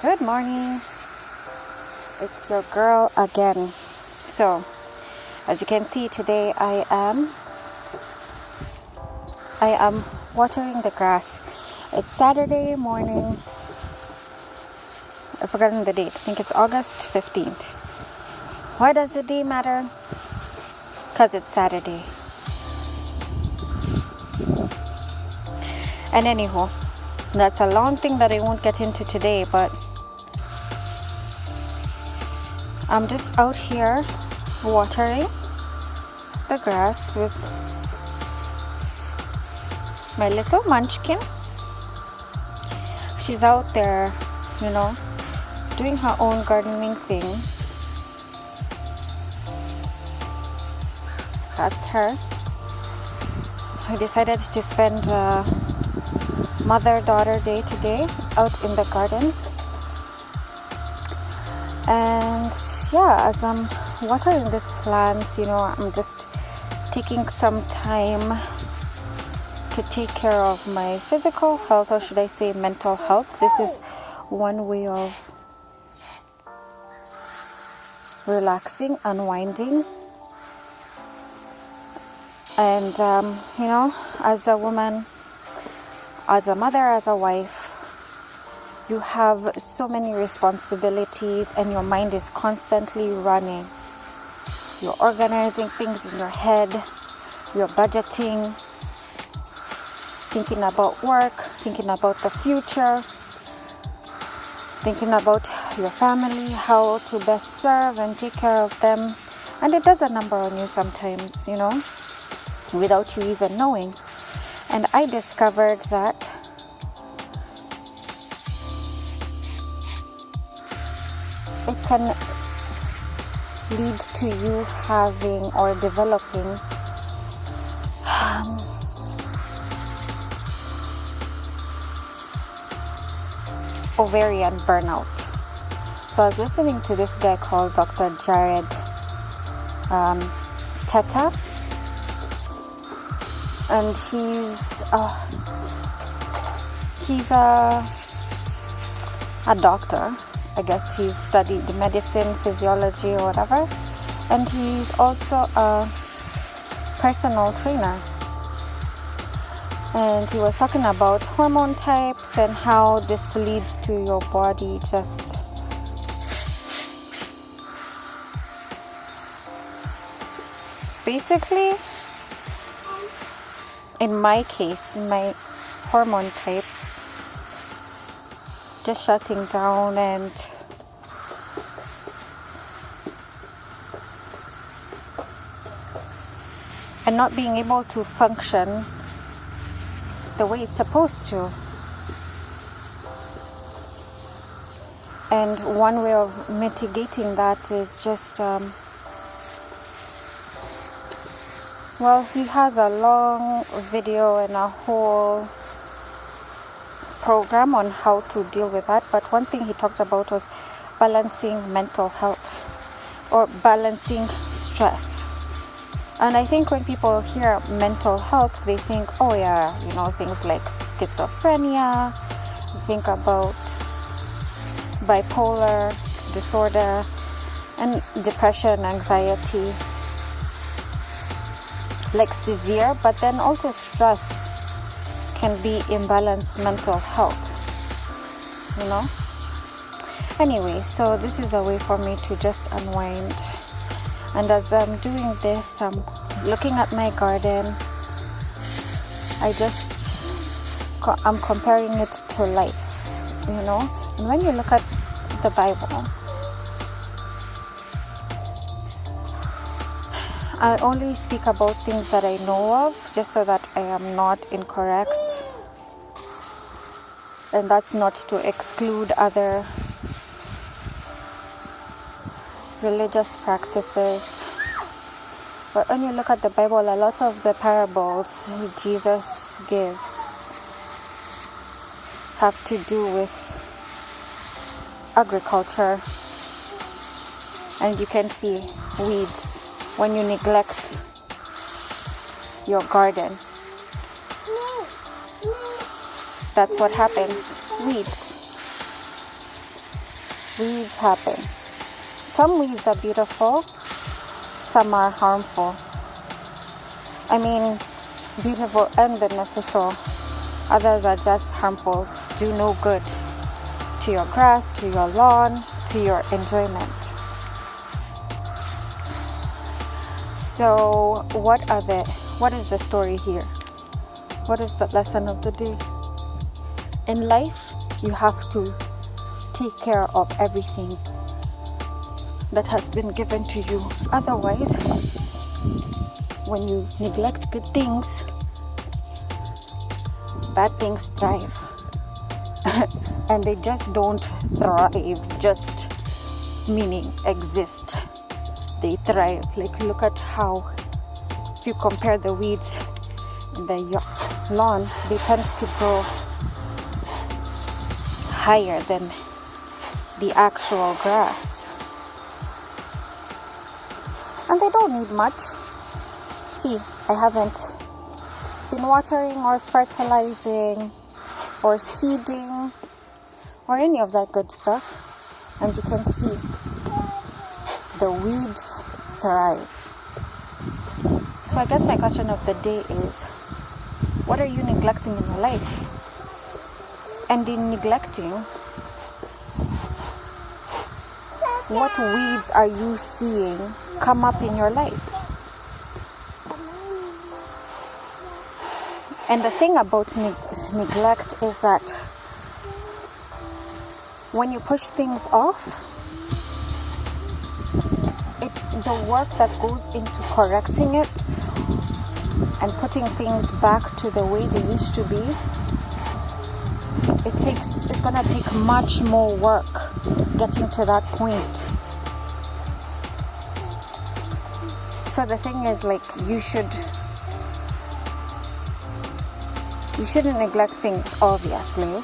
Good morning. It's your girl again. So, as you can see today, I am watering the grass. It's Saturday morning. I've forgotten the date. I think it's August 15th. Why does the day matter? Because it's Saturday. And anywho, that's a long thing that I won't get into today, but I'm just out here watering the grass with my little munchkin. She's out there, doing her own gardening thing. That's her. I decided to spend Mother-daughter day today out in the garden. And yeah, as I'm watering these plants, I'm just taking some time to take care of my physical health, or should I say mental health. This is one way of relaxing, unwinding. And as a woman, as a mother, as a wife, you have so many responsibilities and your mind is constantly running. You're organizing things in your head, you're budgeting, thinking about work, thinking about the future, thinking about your family, how to best serve and take care of them. And it does a number on you sometimes, without you even knowing. And I discovered that it can lead to you having or developing ovarian burnout. So I was listening to this guy called Dr. Jared Teta, and he's a doctor. I guess he's studied medicine, physiology, or whatever, and he's also a personal trainer. And he was talking about hormone types and how this leads to your body just basically, in my case, in my hormone type, just shutting down and not being able to function the way it's supposed to. And one way of mitigating that is just he has a long video and a whole program on how to deal with that, but one thing he talked about was balancing mental health or balancing stress. And I think when people hear mental health, they think, things like schizophrenia, think about bipolar disorder and depression, anxiety, like severe, but then also stress can be imbalanced mental health, Anyway, so this is a way for me to just unwind. And as I'm doing this, I'm looking at my garden. I'm comparing it to life, And when you look at the Bible, I only speak about things that I know of, just so that I am not incorrect. And that's not to exclude other religious practices. But when you look at the Bible, a lot of the parables Jesus gives have to do with agriculture. And you can see weeds when you neglect your garden. That's what happens. Weeds. weeds happen. Some weeds are beautiful, some are harmful. I mean, beautiful and beneficial. Others are just harmful, do no good to your grass, to your lawn, to your enjoyment. So what is the story here? What is the lesson of the day? In life, you have to take care of everything that has been given to you. Otherwise, when you neglect good things, bad things thrive. And they just don't thrive, just meaning exist. They thrive. Like, look at how, if you compare the weeds in the lawn, they tend to grow higher than the actual grass. And they don't need much. See, I haven't been watering or fertilizing or seeding or any of that good stuff, and you can see the weeds thrive. So I guess my question of the day is, what are you neglecting in your life? And in neglecting, what weeds are you seeing come up in your life? And the thing about neglect is that when you push things off, the work that goes into correcting it and putting things back to the way they used to be, it's gonna take much more work getting to that point. So the thing is, like, you shouldn't neglect things, obviously,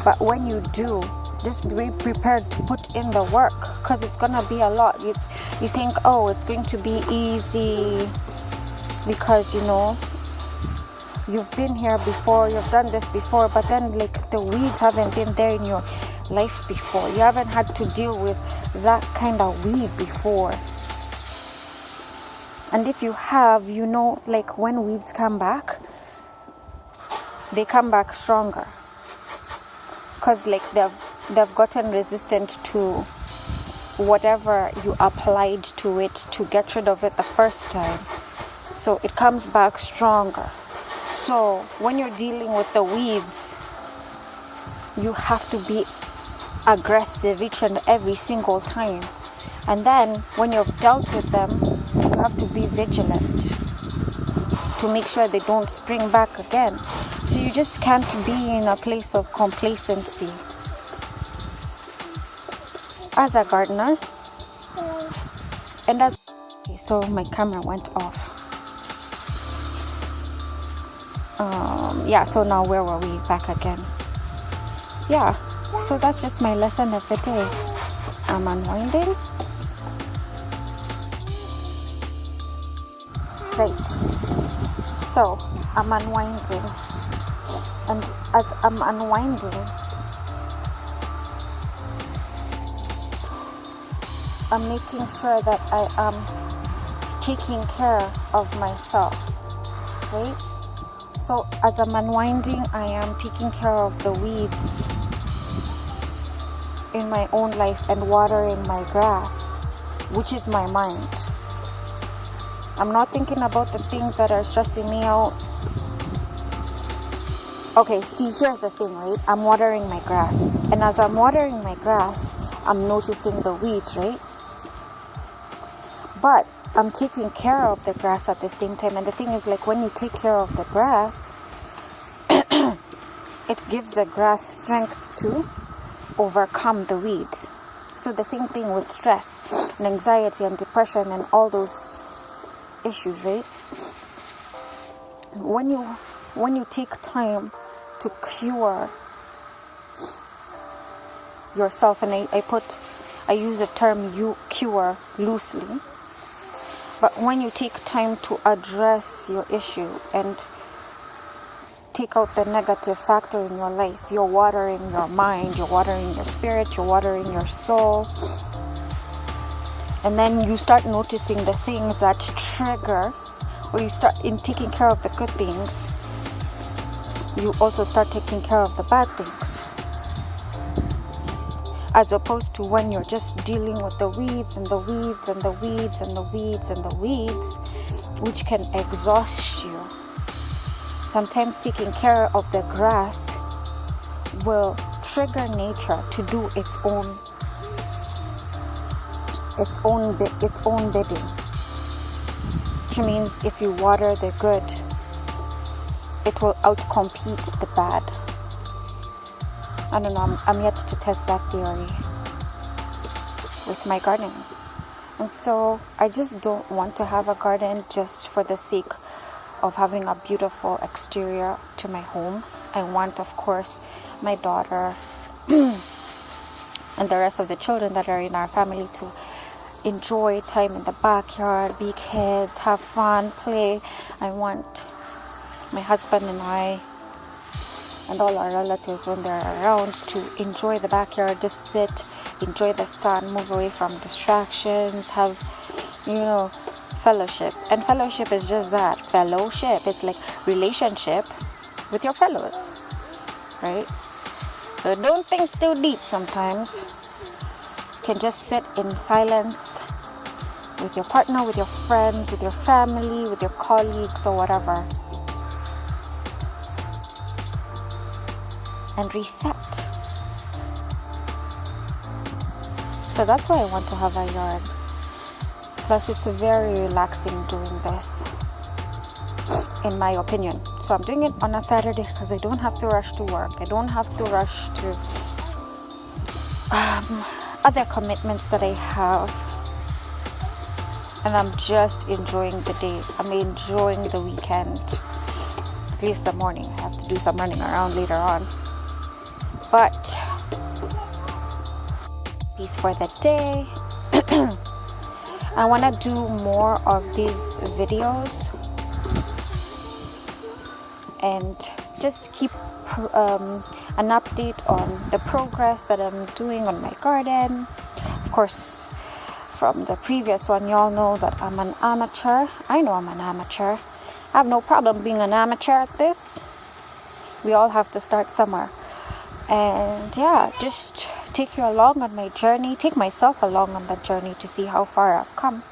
but when you do, just be prepared to put in the work, because it's gonna be a lot. You think, oh, it's going to be easy because, you know, you've been here before, you've done this before, but then, like, the weeds haven't been there in your life before. You haven't had to deal with that kind of weed before. And if you have, you know, like, when weeds come back, they come back stronger, because, like, they've gotten resistant to whatever you applied to it to get rid of it the first time. So it comes back stronger. So when you're dealing with the weeds, you have to be aggressive each and every single time. And then when you've dealt with them, you have to be vigilant to make sure they don't spring back again. So you just can't be in a place of complacency. As a gardener, and so my camera went off. So now where were we? Back again. Yeah, so that's just my lesson of the day. I'm unwinding. Right. So I'm unwinding, and as I'm unwinding, I'm making sure that I am taking care of myself, right? So as I'm unwinding, I am taking care of the weeds in my own life and watering my grass, which is my mind. I'm not thinking about the things that are stressing me out. Okay, see, here's the thing, right? I'm watering my grass, and as I'm watering my grass, I'm noticing the weeds, right? But I'm taking care of the grass at the same time. And the thing is, like, when you take care of the grass, it gives the grass strength to overcome the weeds. So the same thing with stress and anxiety and depression and all those issues, right? When you take time to cure yourself, and I use the term you cure loosely, but when you take time to address your issue and take out the negative factor in your life. You're watering your mind, you're watering your spirit, you're watering your soul. And then you start noticing the things that trigger, or you start in taking care of the good things, you also start taking care of the bad things. As opposed to when you're just dealing with the weeds and the weeds and the weeds and the weeds and the weeds, which can exhaust you. Sometimes taking care of the grass will trigger nature to do its own bidding. Which means if you water the good, it will outcompete the bad. I don't know, I'm yet to test that theory with my gardening. And so I just don't want to have a garden just for the sake of having a beautiful exterior to my home. I want, of course, my daughter and the rest of the children that are in our family to enjoy time in the backyard, be kids, have fun, play. I want my husband and I and all our relatives, when they're around, to enjoy the backyard, just sit, enjoy the sun, move away from distractions, have, fellowship. And fellowship is just that, fellowship. It's like relationship with your fellows, right? So don't think too deep sometimes. You can just sit in silence with your partner, with your friends, with your family, with your colleagues, or whatever. And reset. So that's why I want to have a yard. Plus it's very relaxing doing this, in my opinion. So I'm doing it on a Saturday because I don't have to rush to work. I don't have to rush to other commitments that I have. And I'm just enjoying the day. I'm enjoying the weekend. At least the morning. I have to do some running around later on. But peace for the day. I want to do more of these videos and just keep an update on the progress that I'm doing on my garden. Of course, from the previous one, y'all know that I'm an amateur. I know I'm an amateur. I have no problem being an amateur at this. We all have to start somewhere. And yeah, just take you along on my journey, take myself along on that journey to see how far I've come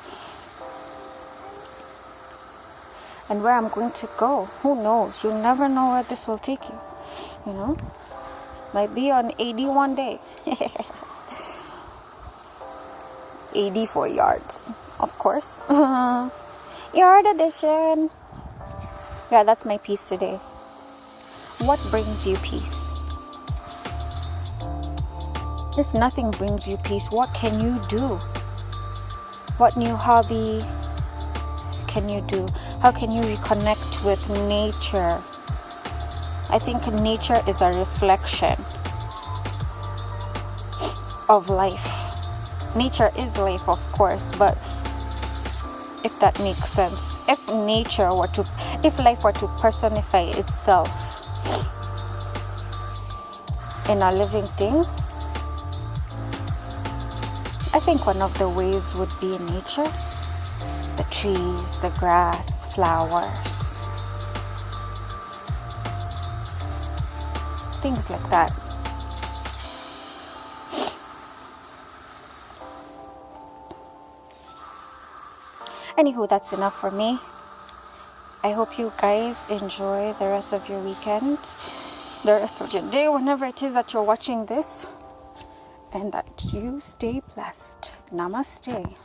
and where I'm going to go. Who knows? You'll never know where this will take you. Might be on AD one day. AD for yards, of course. Yard edition. Yeah, that's my piece today. What brings you peace? If nothing brings you peace, what can you do? What new hobby can you do? How can you reconnect with nature? I think nature is a reflection of life. Nature is life, of course, but if that makes sense, if life were to personify itself in a living thing, I think one of the ways would be in nature. The trees, the grass, flowers, things like that. Anywho, that's enough for me. I hope you guys enjoy the rest of your weekend, the rest of your day, whenever it is that you're watching this, and that you stay blessed. Namaste.